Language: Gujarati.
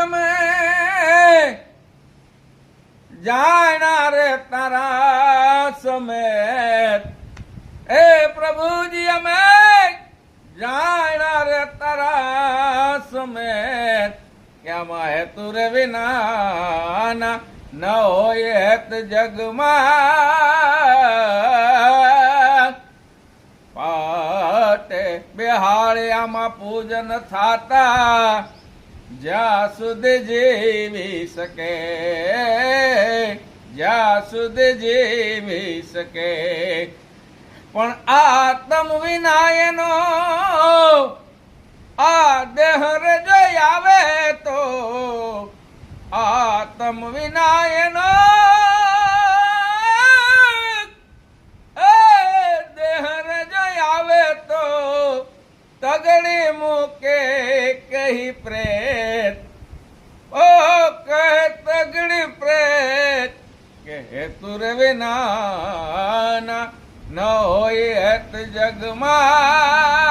અમે જાણા રે તારા સમેત, એ પ્રભુજી અમે જાણા રે તારા સમેત, કે આમાં હેતુ રે વિના ન હોય હેત જગમાં. પાટે બેહાળે આમાં પૂજન થાતા, જ્યાં સુધી જીવી શકે, જ્યાં સુધી જીવી શકે. પણ આત્મ વિનાયનો આ દેહ રે જો આવે તો, આત્મ વિનાયનો દેહ રે જો આવે તો, તગડી મૂકે કહી પ્રેત, ઓ કહે તગડી પ્રેત, કે હેતુ રે વિના ન હોય હેત જગમાં.